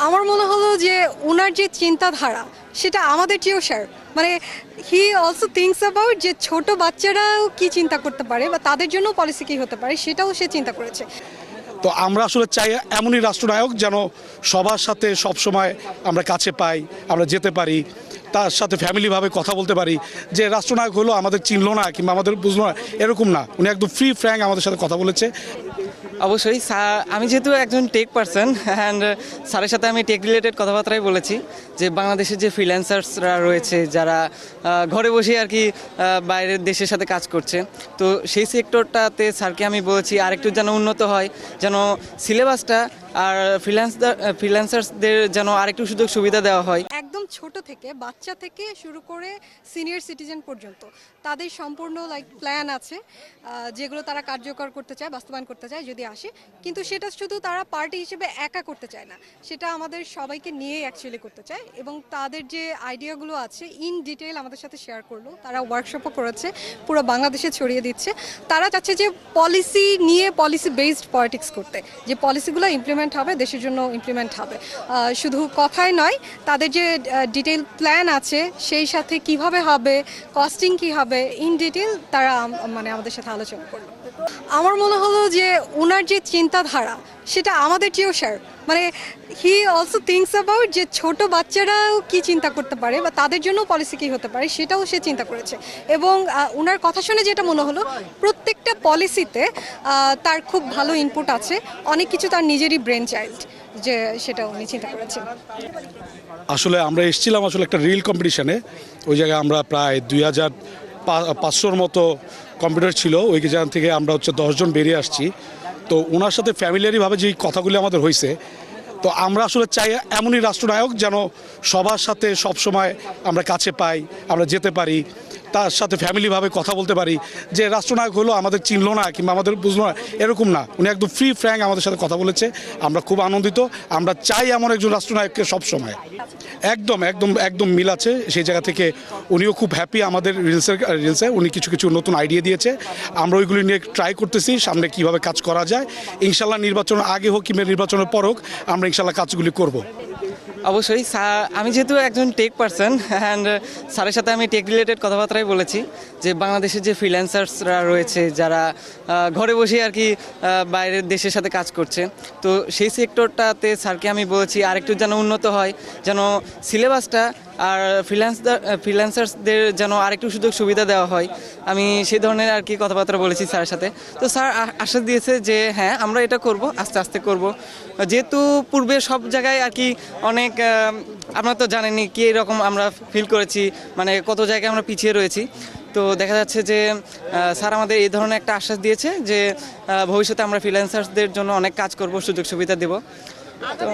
আমার মনে হলো যে ওনার যে চিন্তাধারা সেটা আমাদের চেয়েও মানে হি অলসো থিংস অ্যাবাউট যে ছোট বাচ্চারাও কি চিন্তা করতে পারে বা তাদের জন্য পলিসি কি হতে পারে সেটাও সে চিন্তা করেছে। তো আমরা আসলে চাই এমনই রাষ্ট্রনায়ক যেন সবার সাথে সব সময় আমরা কাছে পাই, আমরা যেতে পারি, তার সাথে ফ্যামিলিভাবে কথা বলতে পারি। যে রাষ্ট্রনায়ক হলো আমাদের চিনলো না কিংবা আমাদের বুঝলো না, এরকম না। উনি একদম ফ্রি ফ্র্যাঙ্ক আমাদের সাথে কথা বলেছে। অবশ্যই আমি যেহেতু একজন টেক পারসন অ্যান্ড স্যারের সাথে আমি টেক রিলেটেড কথাবার্তাই বলেছি যে বাংলাদেশের যে ফ্রিল্যান্সার্সরা রয়েছে যারা ঘরে বসে আর কি বাইরের দেশের সাথে কাজ করছে, তো সেই সেক্টরটাতে স্যারকে আমি বলেছি আরেকটু যেন উন্নত হয়, যেন সিলেবাসটা আর ফ্রিল্যান্সার্সদের যেন আরেকটু সুযোগ সুবিধা দেওয়া হয়। একদম ছোট থেকে বাচ্চা থেকে শুরু করে সিনিয়র সিটিজেন পর্যন্ত তাদের সম্পূর্ণ প্ল্যান আছে যেগুলো তারা কার্যকর করতে চায়, বাস্তবায়ন করতে চায় যদি আসে। কিন্তু সেটা শুধু তারা পার্টি হিসেবে একা করতে চায় না, সেটা আমাদের সবাইকে নিয়েই অ্যাকচুয়ালি করতে চায়। এবং তাদের যে আইডিয়াগুলো আছে ইন ডিটেইল আমাদের সাথে শেয়ার করলো, তারা ওয়ার্কশপও করেছে, পুরো বাংলাদেশে ছড়িয়ে দিচ্ছে। তারা চাচ্ছে যে পলিসি নিয়ে পলিসি বেসড পলিটিক্স করতে, যে পলিসিগুলো ইমপ্লিমেন্ট হবে, দেশের জন্য ইমপ্লিমেন্ট হবে, শুধু কথায় নয়। তাদের যে ডিটেইল প্ল্যান আছে সেই সাথে কিভাবে হবে, কস্টিং কি হবে, ইন ডিটেইল তারা আমাদের সাথে আলোচনা করলো। আমার মনে হলো যে ওনার যে চিন্তাধারা সেটা আমাদের চেয়েও মানে হি অলসো থিংস অ্যাবাউট যে ছোট বাচ্চারাও কি চিন্তা করতে পারে বা তাদের জন্য পলিসি কি হতে পারে সেটাও সে চিন্তা করেছে। এবং ওনার কথা শুনে যেটা মনে হলো, প্রত্যেকটা পলিসিতে তার খুব ভালো ইনপুট আছে, অনেক কিছু তার নিজেরই ব্রেন চাইল্ড, যে সেটা উনি চিন্তা করেছেন। আসলে আমরা এসেছিলাম আসলে একটা রিল কম্পিটিশনে। ওই জায়গায় আমরা প্রায় 2500-র মতো কম্পিউটার ছিল। ওই জায়গা থেকে আমরা 10 জন বেরিয়ে আসছি। তো ওনার সাথে ফ্যামিলিয়ারিভাবে যেই কথাগুলি আমাদের হয়েছে, তো আমরা আসলে চাই এমনই রাষ্ট্রনায়ক যেন সবার সাথে সব সময় আমরা কাছে পাই, আমরা যেতে পারি, তার সাথে ফ্যামিলিভাবে কথা বলতে পারি। যে রাষ্ট্রনায়ক হলো আমাদের চিনলো না কিংবা আমাদের বুঝলো না, এরকম না। উনি একদম ফ্রি ফ্র্যাঙ্ক আমাদের সাথে কথা বলেছে। আমরা খুব আনন্দিত। আমরা চাই এমন একজন রাষ্ট্রনায়ককে সব সময়। একদম একদম একদম মিল আছে সেই জায়গা থেকে। উনিও খুব হ্যাপি আমাদের রিলসে উনি কিছু কিছু নতুন আইডিয়া দিয়েছে। আমরা ওইগুলি নিয়ে ট্রাই করতেছি সামনে কিভাবে কাজ করা যায়। ইনশাল্লাহ নির্বাচনের আগে হোক কিংবা নির্বাচনের পর হোক, আমরা ইনশাল্লাহ কাজগুলি করব। অবশ্যই আমি যেহেতু একজন টেক পারসন অ্যান্ড স্যারের সাথে আমি টেক রিলেটেড কথাবার্তাই বলেছি যে বাংলাদেশের যে ফ্রিল্যান্সার্সরা রয়েছে যারা ঘরে বসে আর কি বাইরের দেশের সাথে কাজ করছে, তো সেই সেক্টরটাতে স্যারকে আমি বলেছি আরেকটু যেন উন্নত হয়, যেন সিলেবাসটা আর ফ্রিল্যান্সার্সদের যেন আরেকটু সুযোগ সুবিধা দেওয়া হয়। আমি সেই ধরনের আর কি কথাবার্তা বলেছি স্যারের সাথে। তো স্যার আশ্বাস দিয়েছে যে হ্যাঁ আমরা এটা করব, আস্তে আস্তে করব। যেহেতু পূর্বে সব জায়গায় আর কি অনেক আপনারা তো জানেনই কি এরকম আমরা ফিল করেছি, মানে কত জায়গায় আমরা পিছিয়ে রয়েছি। তো দেখা যাচ্ছে যে স্যার আমাদের এই ধরনের একটা আশ্বাস দিয়েছে যে ভবিষ্যতে আমরা ফ্রিল্যান্সার্সদের জন্য অনেক কাজ করব, সুযোগ সুবিধা দেব। তো